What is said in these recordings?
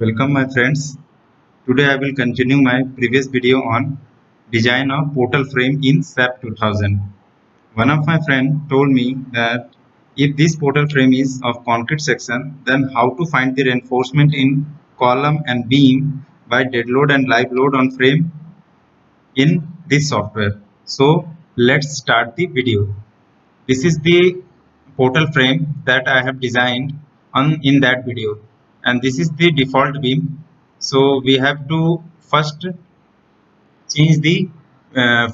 Welcome my friends. Today I will continue my previous video on design of portal frame in SAP 2000. One of my friends told me that if this portal frame is of concrete section, then how to find the reinforcement in column and beam by dead load and live load on frame in this software. So let's start the video. This is the portal frame that I have designed on in that video, and this is the default beam. So we have to first change the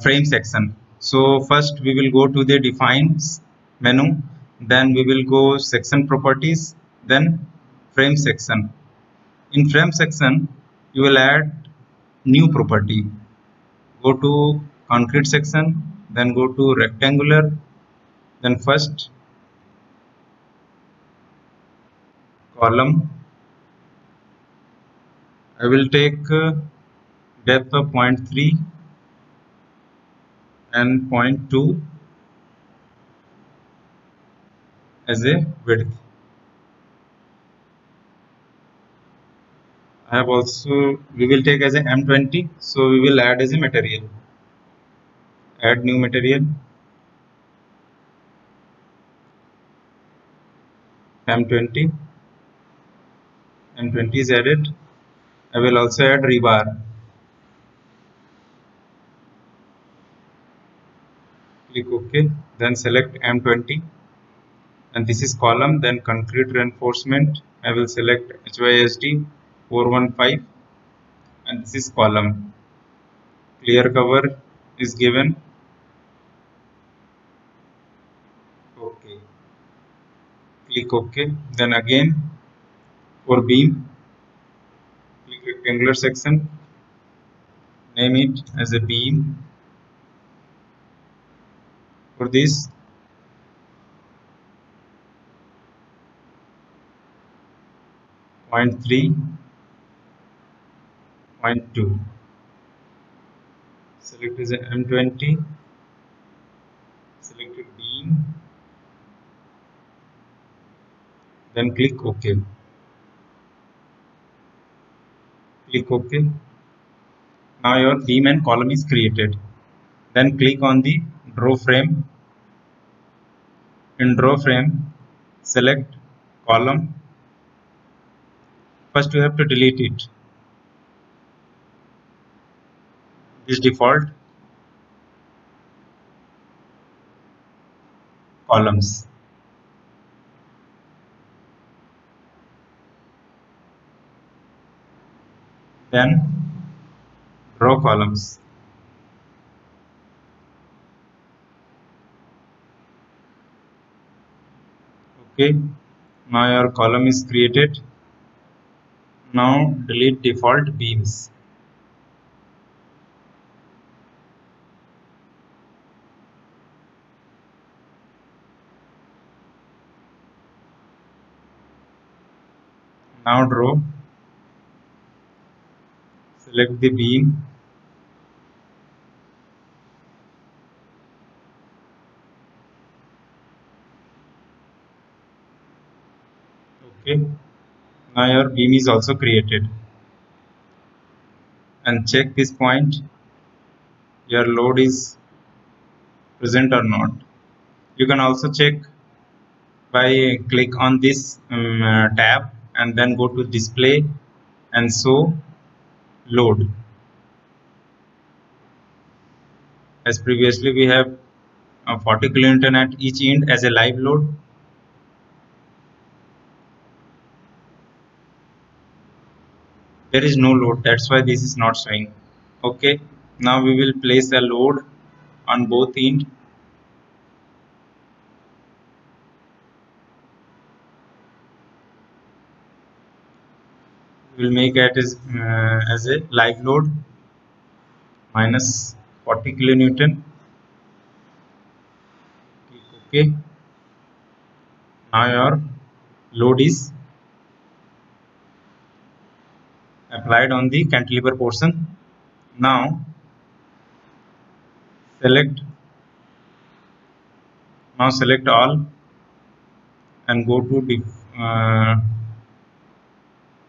frame section. So first we will go to the defines menu, then we will go section properties, then frame section. In frame section you will add new property. Go to concrete section, then go to rectangular, then first column. I will take depth of 0.3 and 0.2 as a width. I have also, we will take as a M20, so we will add as a material. Add new material, M20, M20 is added. I will also add rebar. Click OK, then select M20, and this is column, then concrete reinforcement. I will select HYSD 415, and this is column. Clear cover is given. OK. Click OK. Then again for beam, click rectangular section, name it as a beam. For this, point 3, point 2. Select as a M20. Select a beam. Then click OK. Click OK. Now your beam and column is created. Then click on the draw frame. In draw frame, select column. First you have to delete it. This default columns. Then draw columns. Okay. Now your column is created. Now delete default beams. Now draw. Select the beam. Okay. Now your beam is also created. And check this point. Your load is present or not. You can also check by click on this tab and then go to display and show load. As previously we have 40 kilonewton at each end as a live load. There is no load, that's why this is not showing. Okay, now we will place a load on both ends. We will make it as a live load minus 40 kilonewton. Okay, now your load is applied on the cantilever portion. Now select all and go to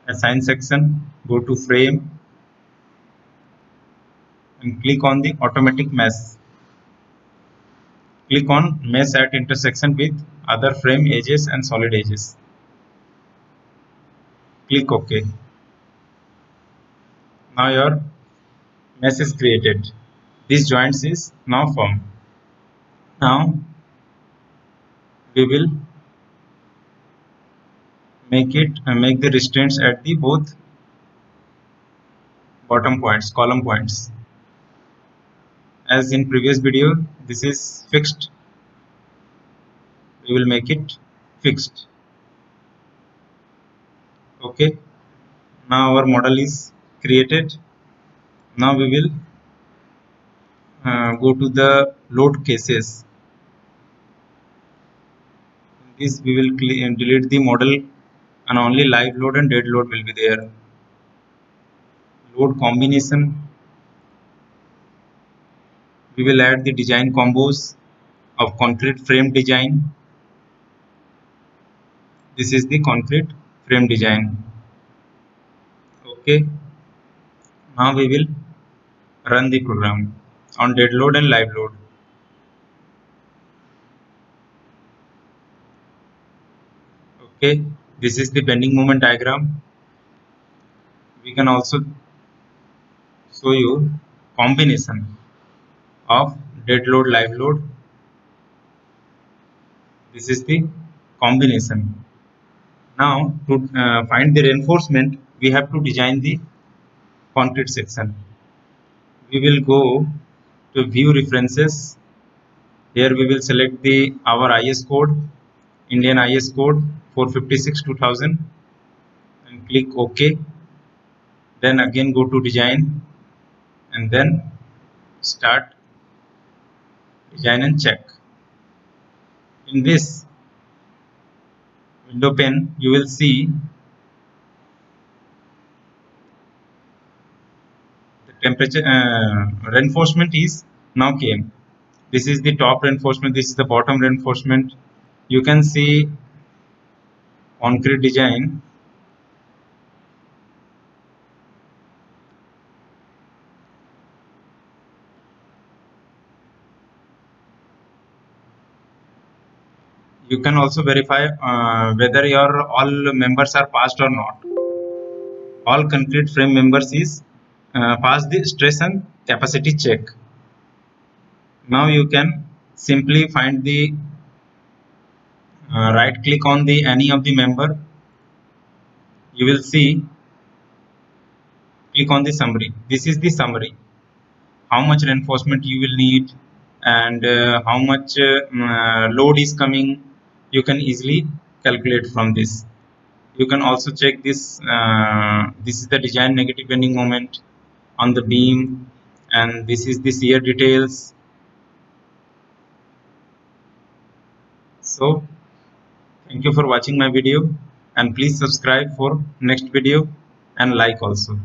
assign section, go to frame and click on the automatic mesh. Click on mesh at intersection with other frame edges and solid edges. Click OK. Now your mesh is created. This joints is now formed. Now we will make the restraints at the both bottom points, column points. As in previous video, this is fixed. We will make it fixed. Okay. Now our model is created. Now we will go to the load cases. In this we will delete the model and only live load and dead load will be there. Load combination. We will add the design combos of concrete frame design. This is the concrete frame design. Okay. Now we will run the program on dead load and live load. Okay. This is the bending moment diagram. We can also show you combination of dead load, live load. This is the combination. Now to find the reinforcement, we have to design the concrete section. We will go to view references. Here we will select the our IS code, Indian IS code 456/2000 and click OK. Then again go to design and then start design and check. In this window pane you will see the temperature reinforcement is now came. This is the top reinforcement, this is the bottom reinforcement. You can see concrete design. You can also verify whether your all members are passed or not. All concrete frame members is pass the stress and capacity check. Now you can simply find the right click on the any of the member. You will see click on the summary. This is the summary. How much reinforcement you will need and how much load is coming. You can easily calculate from this. You can also check this. This is the design negative bending moment on the beam, and this is the shear details. So thank you for watching my video and please subscribe for next video and like also.